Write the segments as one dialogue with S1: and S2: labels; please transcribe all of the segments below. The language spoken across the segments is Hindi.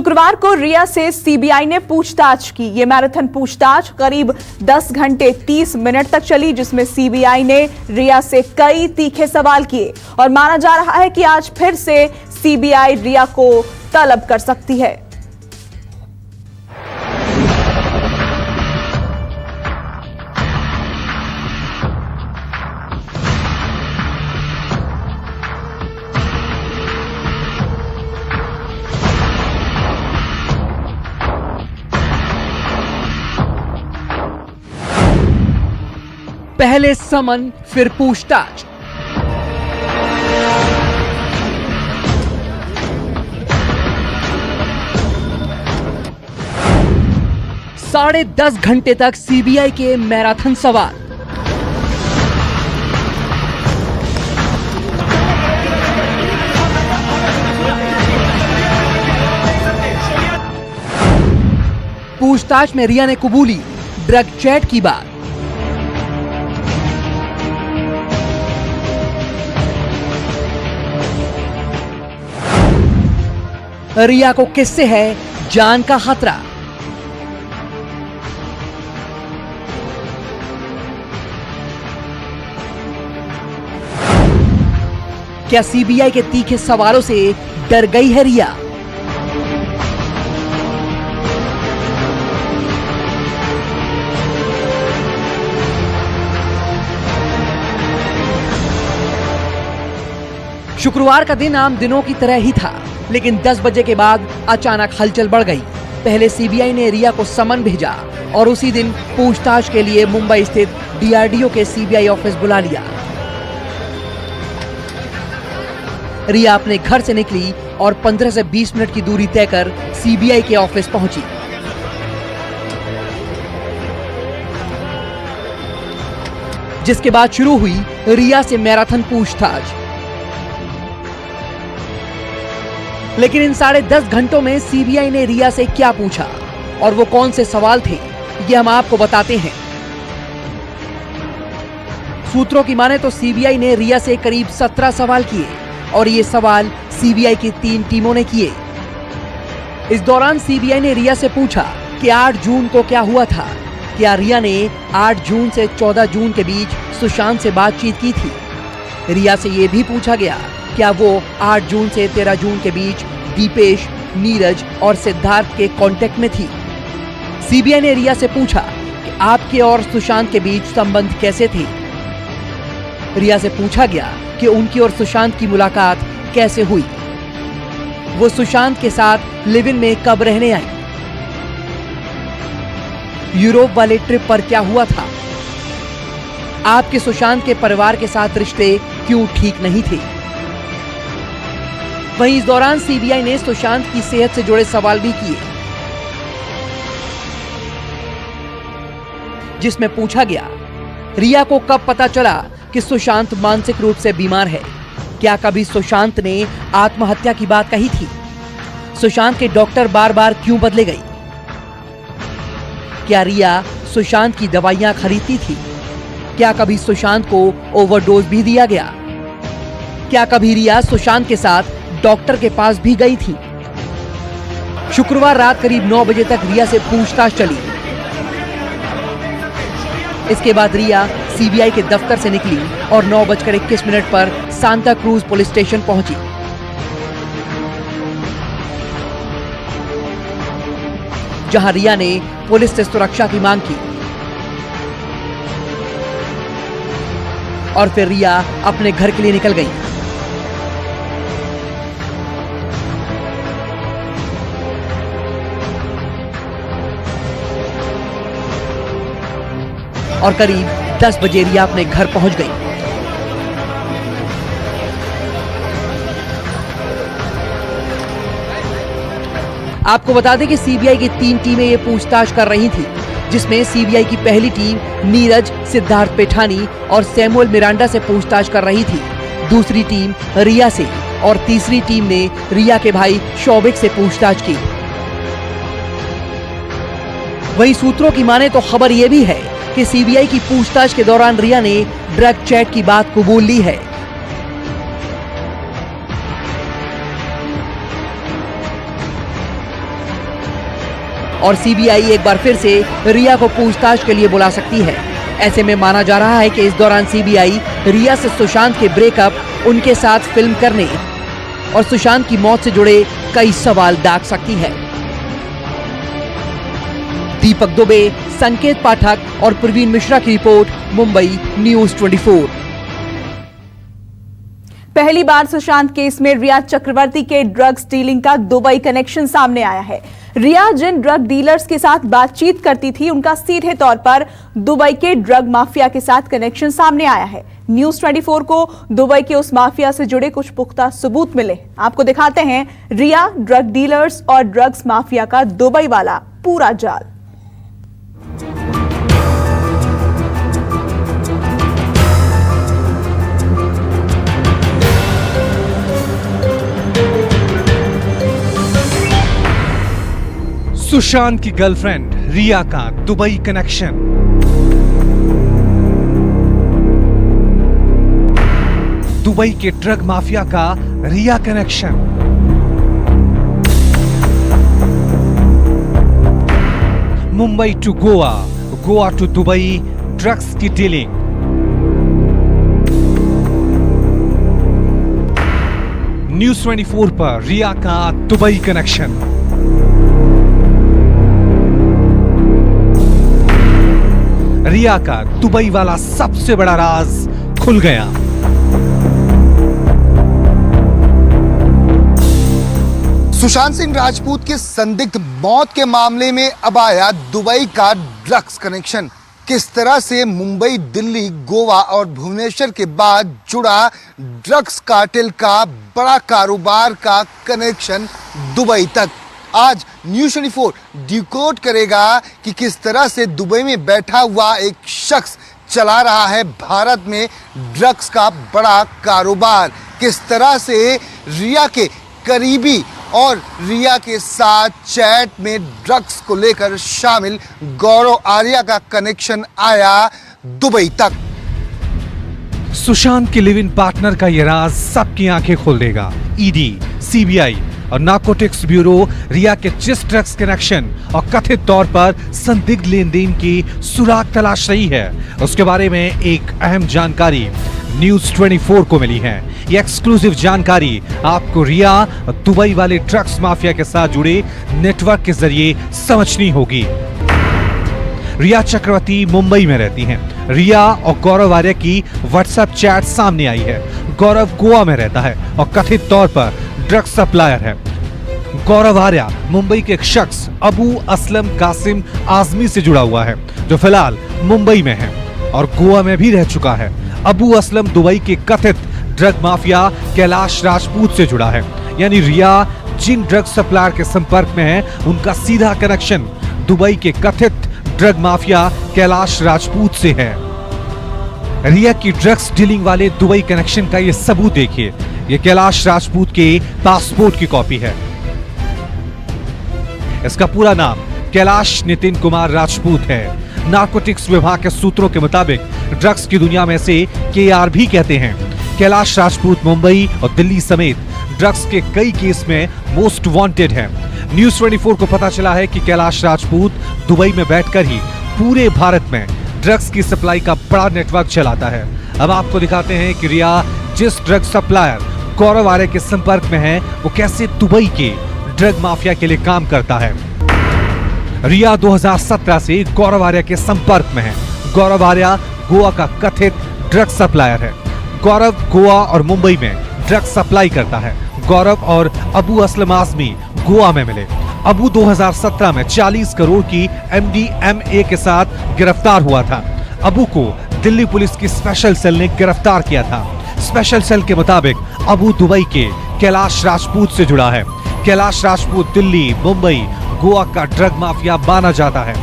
S1: शुक्रवार को रिया से सीबीआई ने पूछताछ की। ये मैराथन पूछताछ करीब 10 घंटे 30 मिनट तक चली, जिसमें सीबीआई ने रिया से कई तीखे सवाल किए और माना जा रहा है कि आज फिर से सीबीआई रिया को तलब कर सकती है।
S2: पहले समन फिर पूछताछ। साढ़े 10 घंटे तक सीबीआई के मैराथन सवाल। पूछताछ में रिया ने कबूली ड्रग चैट की बात। रिया को किससे है जान का खतरा। क्या सीबीआई के तीखे सवालों से डर गई है रिया? शुक्रवार का दिन आम दिनों की तरह ही था, लेकिन 10 बजे के बाद अचानक हलचल बढ़ गई। पहले सीबीआई ने रिया को समन भेजा और उसी दिन पूछताछ के लिए मुंबई स्थित डीआरडीओ के सीबीआई ऑफिस बुला लिया। रिया अपने घर से निकली और 15 से 20 मिनट की दूरी तय कर सीबीआई के ऑफिस पहुंची। जिसके बाद शुरू हुई रिया से मैराथन पूछताछ। लेकिन इन साढ़े 10 घंटों में सीबीआई ने रिया से क्या पूछा और वो कौन से सवाल थे, ये हम आपको बताते हैं। सूत्रों की माने तो सीबीआई ने रिया से करीब 17 सवाल किए और ये सवाल सीबीआई की 3 टीमों ने किए। इस दौरान सीबीआई ने रिया से पूछा कि 8 जून को क्या हुआ था। क्या रिया ने 8 जून से 14 जून के बीच सुशांत से बातचीत की थी? रिया से यह भी पूछा गया क्या वो 8 जून से 13 जून के बीच दीपेश, नीरज और सिद्धार्थ के कांटेक्ट में थी। सीबीआई ने रिया से पूछा कि आपके और सुशांत के बीच संबंध कैसे थे। रिया से पूछा गया कि उनकी और सुशांत की मुलाकात कैसे हुई, वो सुशांत के साथ लिव इन में कब रहने आई, यूरोप वाले ट्रिप पर क्या हुआ था, आपके सुशांत के परिवार के साथ रिश्ते क्यों ठीक नहीं थे। वहीं इस दौरान सीबीआई ने सुशांत की सेहत से जुड़े सवाल भी किए, जिसमें पूछा गया रिया को कब पता चला कि सुशांत मानसिक रूप से बीमार है। क्या कभी सुशांत ने आत्महत्या की बात कही थी? सुशांत के डॉक्टर बार बार क्यों बदले गई? क्या रिया सुशांत की दवाइयां खरीदती थी? क्या कभी सुशांत को ओवरडोज भी दिया गया? क्या कभी रिया सुशांत के साथ डॉक्टर के पास भी गई थी? शुक्रवार रात करीब 9 बजे तक रिया से पूछताछ चली। इसके बाद रिया सीबीआई के दफ्तर से निकली और 9:21 पर सांता क्रूज पुलिस स्टेशन पहुंची। जहां रिया ने पुलिस से सुरक्षा की मांग की और फिर रिया अपने घर के लिए निकल गई। और करीब 10 बजे रिया अपने घर पहुंच गई। आपको बता दें कि सीबीआई की 3 टीमें ये पूछताछ कर रही थी, जिसमें सीबीआई की पहली टीम नीरज, सिद्धार्थ पेठानी और सैमुअल मिरांडा से पूछताछ कर रही थी। दूसरी टीम रिया से और तीसरी टीम ने रिया के भाई शौविक से पूछताछ की। वहीं सूत्रों की माने तो खबर यह भी है कि सीबीआई की पूछताछ के दौरान रिया ने ड्रग चैट की बात कबूल ली है। और सीबीआई एक बार फिर से रिया को पूछताछ के लिए बुला सकती है। ऐसे में माना जा रहा है कि इस दौरान सीबीआई रिया से सुशांत के ब्रेकअप, उनके साथ फिल्म करने और सुशांत की मौत से जुड़े कई सवाल दाग सकती है। दीपक दुबे, संकेत पाठक और प्रवीण मिश्रा की रिपोर्ट, मुंबई न्यूज़ 24।
S1: पहली बार सुशांत केस में रिया चक्रवर्ती के ड्रग्स डीलिंग का दुबई कनेक्शन सामने आया है। रिया जिन ड्रग डीलर्स के साथ बातचीत करती थी, उनका सीधे तौर पर दुबई के ड्रग माफिया के साथ कनेक्शन सामने आया है। न्यूज़ 24 को दुबई के उस माफिया से जुड़े कुछ पुख्ता सबूत मिले। आपको दिखाते हैं रिया, ड्रग डीलर्स और ड्रग्स माफिया का दुबई वाला पूरा जाल।
S3: सुशांत की गर्लफ्रेंड रिया का दुबई कनेक्शन। दुबई के ड्रग माफिया का Rhea connection. Mumbai to Goa, Goa to Dubai, drugs की डीलिंग। न्यूज़ 24 पर रिया का दुबई कनेक्शन। रिया का दुबई वाला सबसे बड़ा राज खुल गया।
S4: सुशांत सिंह राजपूत के संदिग्ध मौत के मामले में अब आया दुबई का ड्रग्स कनेक्शन। किस तरह से मुंबई, दिल्ली, गोवा और भुवनेश्वर के बाद जुड़ा ड्रग्स कार्टेल का बड़ा कारोबार का कनेक्शन दुबई तक। आज न्यूज़ 24 डिकोड करेगा कि किस तरह से दुबई में बैठा हुआ एक शख्स चला रहा है भारत में ड्रग्स का बड़ा कारोबार। किस तरह से रिया के करीबी और रिया के साथ चैट में ड्रग्स को लेकर शामिल गौरव आर्या का कनेक्शन आया दुबई तक।
S3: सुशांत के लिव इन पार्टनर का यह राज सबकी आंखें खोल देगा। ईडी, सीबीआई और नार्कोटिक्स ब्यूरो रिया के जिस ड्रग्स कनेक्शन और कथित तौर पर संदिग्ध लेन देन की सुराग तलाश रही है, उसके बारे में एक अहम जानकारी न्यूज़ 24 को मिली है। ये एक्सक्लूसिव जानकारी आपको रिया और दुबई वाले ड्रग्स माफिया के साथ जुड़े नेटवर्क के जरिए समझनी होगी। रिया चक्रवर्ती मुंबई में रहती हैं। रिया और गौरव आर्या की व्हाट्सएप चैट सामने आई है। गौरव गोवा में रहता है और कथित तौर पर ड्रग्स सप्लायर है। गौरव आर्या मुंबई के एक शख्स अबू असलम कासिम आजमी से जुड़ा हुआ है, जो फिलहाल मुंबई में है और गोवा में भी रह चुका है। अबू असलम दुबई के कथित ड्रग माफिया कैलाश राजपूत से जुड़ा है। यानी रिया जिन ड्रग सप्लायर के संपर्क में है, उनका सीधा कनेक्शन दुबई के कथित ड्रग माफिया कैलाश राजपूत से है। रिया की ड्रग्स डीलिंग वाले दुबई कनेक्शन का ये सबूत देखिए। ये कैलाश राजपूत के पासपोर्ट की कॉपी है। इसका पूरा नाम कैलाश नितिन कुमार राजपूत है। नार्कोटिक्स विभाग के सूत्रों के मुताबिक ड्रग्स की दुनिया में से KR भी कहते हैं। कैलाश राजपूत मुंबई और दिल्ली समेत ड्रग्स के कई केस में मोस्ट वांटेड है। न्यूज़ 24 को पता चला है कि कैलाश राजपूत दुबई में बैठकर ही पूरे भारत में ड्रग्स की सप्लाई का बड़ा नेटवर्क चलाता है। अब आपको दिखाते हैं कि रिया जिस ड्रग सप्लायर गौरव आर्या के संपर्क में है, वो कैसे दुबई के ड्रग माफिया के लिए काम करता है। रिया 2017 से गौरव आर्या के संपर्क में है। गौरव आर्या गोवा का कथित ड्रग सप्लायर है। गौरव गोवा और मुंबई में ड्रग सप्लाई करता है। गौरव और अबू असलम आजमी गोवा में मिले। अबू 2017 में 40 करोड़ की MDMA के साथ गिरफ्तार हुआ था। अबू को दिल्ली पुलिस की स्पेशल सेल ने गिरफ्तार किया था। स्पेशल सेल के मुताबिक अबू दुबई के कैलाश राजपूत से जुड़ा है। कैलाश राजपूत दिल्ली, मुंबई, गोवा का ड्रग माफिया माना जाता है।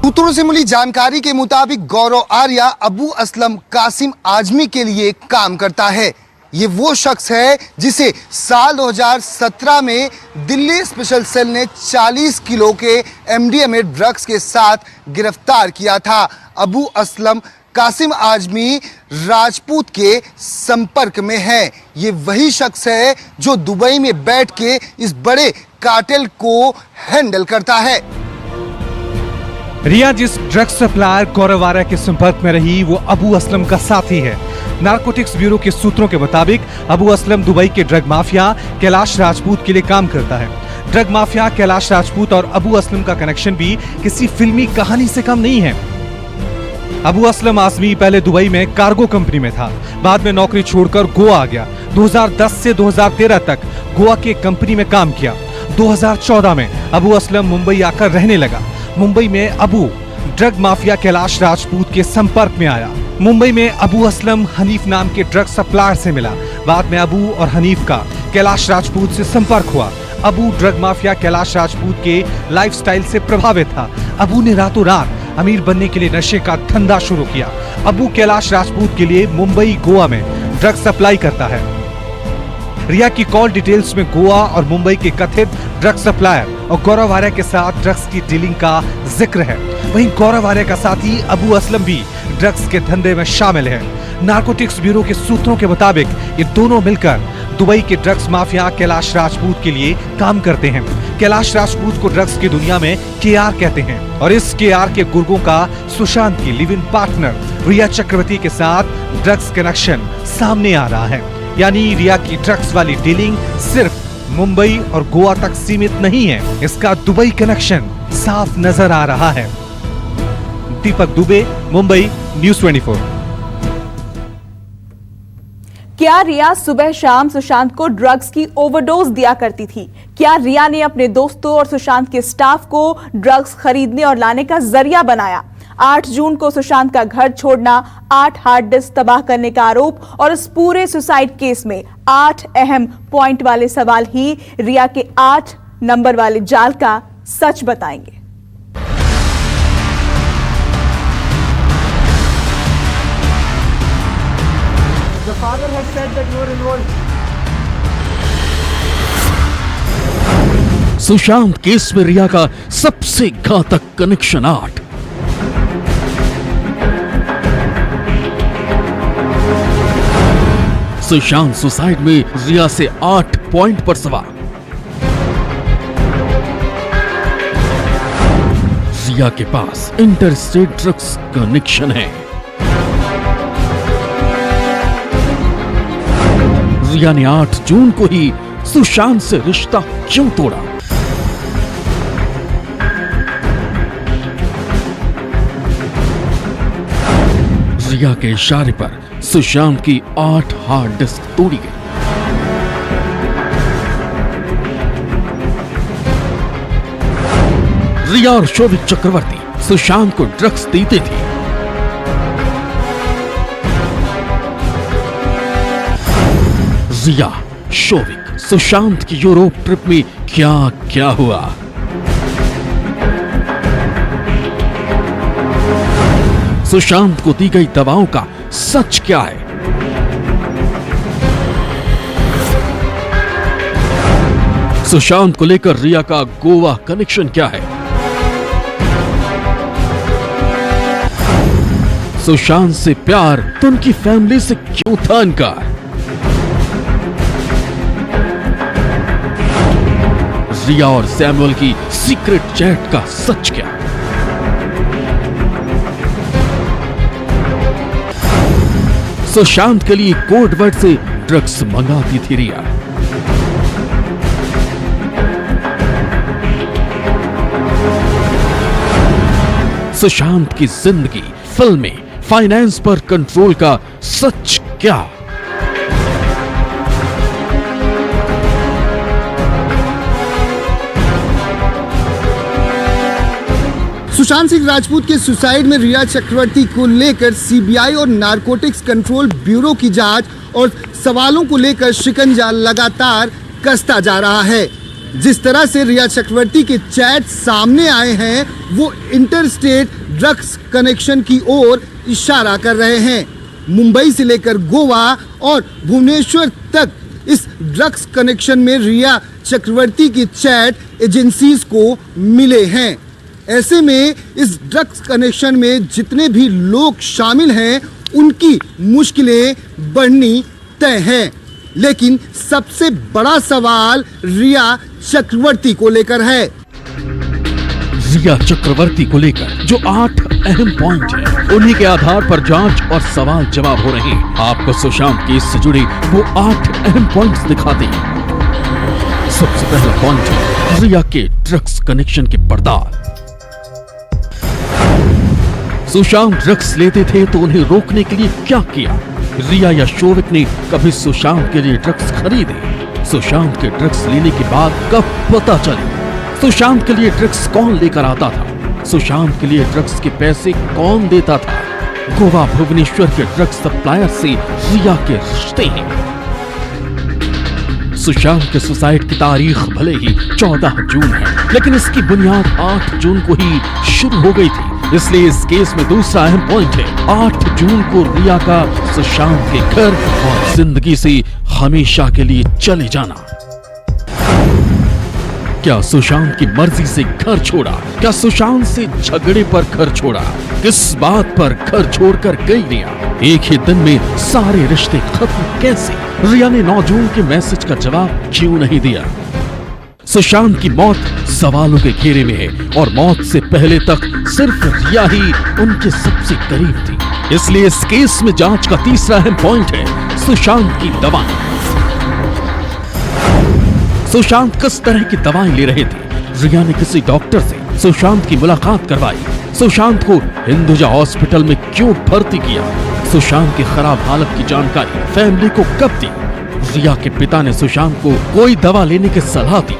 S4: सूत्रों से मिली जानकारी के मुताबिक गौरव आर्या अबू असलम कासिम आजमी के लिए काम करता है। ये वो शख्स है जिसे साल 2017 में दिल्ली स्पेशल सेल ने 40 किलो के MDMA ड्रग्स के साथ गिरफ्तार किया था। अबू असलम कासिम आजमी राजपूत के संपर्क में है। ये वही शख्स है जो दुबई में बैठ के इस बड़े कार्टेल को हैंडल करता है।
S3: रिया जिस ड्रग सप्लायर गौरव आर्या के संपर्क में रही वो अबू असलम का साथी है। नारकोटिक्स ब्यूरो के सूत्रों के मुताबिक अबू असलम दुबई के ड्रग माफिया कैलाश राजपूत के लिए काम करता है। ड्रग माफिया कैलाश राजपूत और अबू असलम का कनेक्शन भी किसी फिल्मी कहानी से कम नहीं है। अबू असलम आजमी पहले दुबई में कार्गो कंपनी में था, बाद में नौकरी छोड़कर गोवा आ गया। 2010 से 2013 तक गोवा की कंपनी में काम किया। 2014 में अबू असलम मुंबई आकर रहने लगा। मुंबई में अबू ड्रग माफिया कैलाश राजपूत के संपर्क में आया। मुंबई में अबू असलम हनीफ नाम के ड्रग सप्लायर से मिला। बाद में अबू और हनीफ का कैलाश राजपूत से संपर्क हुआ। अबू ड्रग माफिया कैलाश राजपूत के लाइफस्टाइल से प्रभावित था। अबू ने रातों रात अमीर बनने के लिए नशे का धंधा शुरू किया। अबू कैलाश राजपूत के लिए मुंबई गोवा में ड्रग सप्लाई करता है। रिया की कॉल डिटेल्स में गोवा और मुंबई के कथित ड्रग सप्लायर और गौरव आर्या के साथ ड्रग्स की डीलिंग का जिक्र है। वहीं गौरव आर्या का साथी अबू असलम भी ड्रग्स के धंधे में शामिल है। नारकोटिक्स ब्यूरो के सूत्रों के मुताबिक ये दोनों मिलकर दुबई के ड्रग्स माफिया कैलाश राजपूत के लिए काम करते हैं। कैलाश राजपूत को ड्रग्स की दुनिया में केआर कहते हैं और इस केआर के गुर्गों का सुशांत की लिव इन पार्टनर रिया चक्रवर्ती के साथ ड्रग्स कनेक्शन सामने आ रहा है। यानी रिया की ड्रग्स वाली डीलिंग सिर्फ मुंबई और गोवा तक सीमित नहीं है, इसका दुबई कनेक्शन साफ नजर आ रहा है। दीपक दुबे, मुंबई, न्यूज़ 24।
S1: क्या रिया सुबह शाम सुशांत को ड्रग्स की ओवरडोज दिया करती थी? क्या रिया ने अपने दोस्तों और सुशांत के स्टाफ को ड्रग्स खरीदने और लाने का जरिया बनाया? 8 जून को सुशांत का घर छोड़ना, 8 हार्ड डिस्क तबाह करने का आरोप और इस पूरे सुसाइड केस में 8 अहम पॉइंट वाले सवाल ही रिया के 8 नंबर वाले जाल का सच बताएंगे।
S5: The father has said that you were involved.
S6: Sushant case में रिया का सबसे घातक कनेक्शन 8। सुशांत सुसाइड में रिया से 8 पॉइंट पर सवाल। रिया के पास इंटरस्टेट ड्रग्स कनेक्शन है। रिया ने 8 जून को ही सुशांत से रिश्ता क्यों तोड़ा? रिया के इशारे पर सुशांत की 8 हार्ड डिस्क तोड़ी गई। रिया और शोभिक चक्रवर्ती सुशांत को ड्रग्स देते थे। रिया, शोभिक, सुशांत की यूरोप ट्रिप में क्या क्या हुआ? सुशांत को दी गई दवाओं का सच क्या है? सुशांत को लेकर रिया का गोवा कनेक्शन क्या है? सुशांत से प्यार तो उनकी फैमिली से क्यों था इनकार? रिया और सैमुअल की सीक्रेट चैट का सच क्या? सुशांत के लिए कोड वर्ड से ड्रग्स मंगाती थी रिया। सुशांत की जिंदगी, फिल्में, फाइनेंस पर कंट्रोल का सच क्या?
S4: सुशांत सिंह राजपूत के सुसाइड में रिया चक्रवर्ती को लेकर सीबीआई और नारकोटिक्स कंट्रोल ब्यूरो की जांच और सवालों को लेकर शिकंजा लगातार कसता जा रहा है। जिस तरह से रिया चक्रवर्ती के चैट सामने आए हैं वो इंटरस्टेट ड्रग्स कनेक्शन की ओर इशारा कर रहे हैं। मुंबई से लेकर गोवा और भुवनेश्वर तक इस ड्रग्स कनेक्शन में रिया चक्रवर्ती की चैट एजेंसीज को मिले हैं। ऐसे में इस ड्रग्स कनेक्शन में जितने भी लोग शामिल हैं उनकी मुश्किलें बढ़नी तय हैं। लेकिन सबसे बड़ा सवाल रिया चक्रवर्ती को लेकर है।
S6: रिया चक्रवर्ती को लेकर जो 8 अहम पॉइंट हैं, उन्हीं के आधार पर जांच और सवाल जवाब हो रहे हैं। आपको सुशांत केस से जुड़े वो 8 अहम पॉइंट्स दिखाते हैं। सबसे पहला पॉइंट है रिया के ड्रग्स कनेक्शन की पड़ताल। सुशांत ड्रग्स लेते थे तो उन्हें रोकने के लिए क्या किया? रिया या शोविक ने कभी सुशांत के लिए ड्रग्स खरीदे? सुशांत के ड्रग्स लेने के बाद कब पता चले? सुशांत के लिए ड्रग्स कौन लेकर आता था? सुशांत के लिए ड्रग्स के पैसे कौन देता था? गोवा भुवनेश्वर के ड्रग्स सप्लायर से रिया के रिश्ते हैं। सुशांत के सुसाइड की तारीख भले ही 14 जून है, लेकिन इसकी बुनियाद 8 जून को ही शुरू हो गई थी। इसलिए इस केस में दूसरा अहम पॉइंट है 8 जून को रिया का सुशांत के घर और जिंदगी से हमेशा के लिए चले जाना। क्या सुशांत की मर्जी से घर छोड़ा? क्या सुशांत से झगड़े पर घर छोड़ा? किस बात पर घर छोड़कर गई रिया? एक ही दिन में सारे रिश्ते खत्म कैसे? रिया ने 9 जून के मैसेज का जवाब क्यों नहीं दिया? सुशांत की मौत सवालों के घेरे में है और मौत से पहले तक सिर्फ रिया ही उनके सबसे करीब थी। इसलिए इस केस में जांच का तीसरा अहम पॉइंट है सुशांत की दवाएं। सुशांत किस तरह की दवाएं ले रहे थे? रिया ने किसी डॉक्टर से सुशांत की मुलाकात करवाई। सुशांत को हिंदुजा हॉस्पिटल में क्यों भर्ती किया? सुशांत की खराब हालत की जानकारी फैमिली को कब दी? रिया के पिता ने सुशांत को कोई दवा लेने की सलाह दी।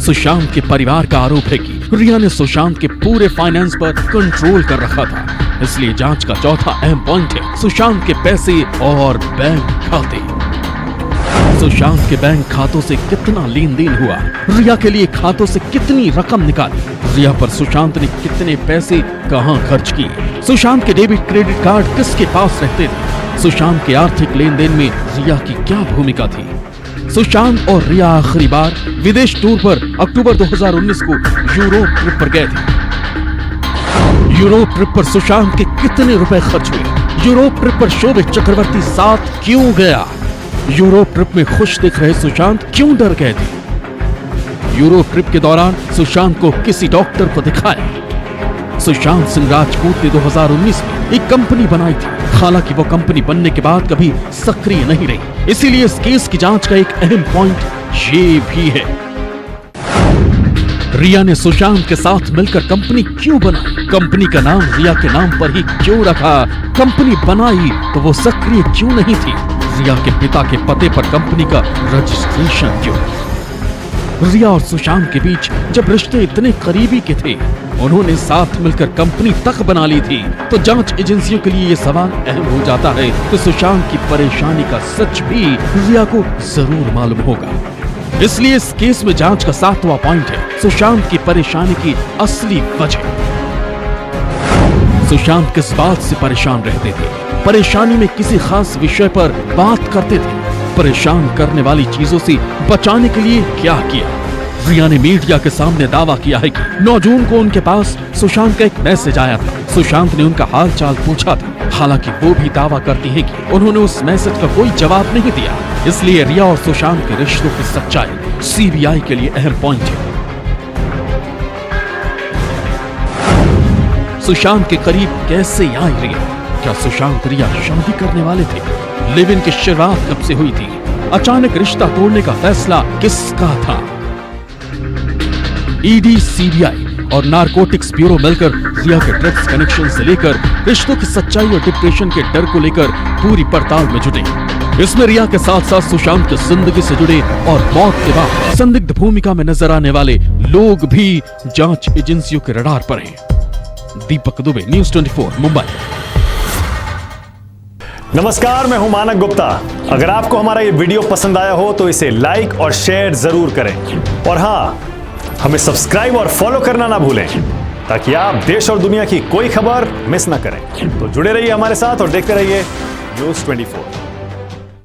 S6: सुशांत के परिवार का आरोप है कि रिया ने सुशांत के पूरे फाइनेंस पर कंट्रोल कर रखा था। इसलिए जांच का चौथा अहम पॉइंट है सुशांत के पैसे और बैंक खाते। सुशांत के बैंक खातों से कितना लेन देन हुआ? रिया के लिए खातों से कितनी रकम निकाली? रिया पर सुशांत ने कितने पैसे कहां खर्च किए? सुशांत के डेबिट क्रेडिट कार्ड किसके पास रहते थे? सुशांत के आर्थिक लेन देन में रिया की क्या भूमिका थी? सुशांत और रिया आखिरी बार विदेश टूर पर अक्टूबर 2019 को यूरोप ट्रिप पर गए थे। यूरोप ट्रिप पर सुशांत के कितने रुपए खर्च हुए? यूरोप ट्रिप पर शोभित चक्रवर्ती साथ क्यों गया? यूरोप ट्रिप में खुश दिख रहे सुशांत क्यों डर गए थे? यूरोप ट्रिप के दौरान सुशांत को किसी डॉक्टर को दिखाया। सुशांत सिंह राजपूत ने 2019 में एक कंपनी बनाई थी। हालांकि वो कंपनी बनने के बाद कभी सक्रिय नहीं रही। इसीलिए इस केस की जांच का एक अहम पॉइंट ये भी है रिया ने सुशांत के साथ मिलकर कंपनी क्यों बनाई? कंपनी का नाम रिया के नाम पर ही क्यों रखा? कंपनी बनाई तो वो सक्रिय क्यों नहीं थी? रिया के पिता के पते पर कंपनी का रजिस्ट्रेशन क्यों? रिया और सुशांत के बीच जब रिश्ते इतने करीबी के थे, उन्होंने साथ मिलकर कंपनी तक बना ली थी, तो जांच एजेंसियों के लिए ये सवाल अहम हो जाता है कि सुशांत की परेशानी का सच भी रिया को जरूर मालूम होगा। इसलिए इस केस में जांच का 7वां पॉइंट है सुशांत की परेशानी की असली वजह। सुशांत किस बात से परेशान रहते थे? परेशानी में किसी खास विषय पर बात करते थे? परेशान करने वाली चीजों से बचाने के लिए क्या किया? रिया ने मीडिया के सामने दावा किया है कि 9 जून को उनके पास सुशांत का एक मैसेज आया था। सुशांत ने उनका हाल चाल पूछा था। हालांकि वो भी दावा करती है कि उन्होंने उस मैसेज का कोई जवाब नहीं दिया। इसलिए रिया और सुशांत के रिश्तों की सच्चाई सीबीआई के लिए अहम पॉइंट है। सुशांत के करीब कैसे आई रिया? क्या सुशांत रिया शादी करने वाले थे? लिव इन की शुरुआत कब से हुई थी? अचानक रिश्ता तोड़ने का फैसला किसका था? ईडी, सीबीआई और नारकोटिक्स ब्यूरो मिलकर रिया के ड्रग्स कनेक्शन से लेकर रिश्तों की सच्चाई और डिप्रेशन के डर को लेकर पूरी पड़ताल में जुटे। इसमें रिया के साथ साथ सुशांत की जिंदगी से जुड़े और मौत के बाद संदिग्ध भूमिका में नजर आने वाले लोग भी जांच एजेंसियों के रडार पर हैं। दीपक दुबे, न्यूज़ 24, मुंबई।
S7: नमस्कार, मैं हूं मानक गुप्ता। अगर आपको हमारा ये वीडियो पसंद आया हो तो इसे लाइक और शेयर जरूर करें, और हाँ, हमें सब्सक्राइब और फॉलो करना ना भूलें ताकि आप देश और दुनिया की कोई खबर मिस ना करें। तो जुड़े रहिए हमारे साथ और देखते रहिए न्यूज़ 24।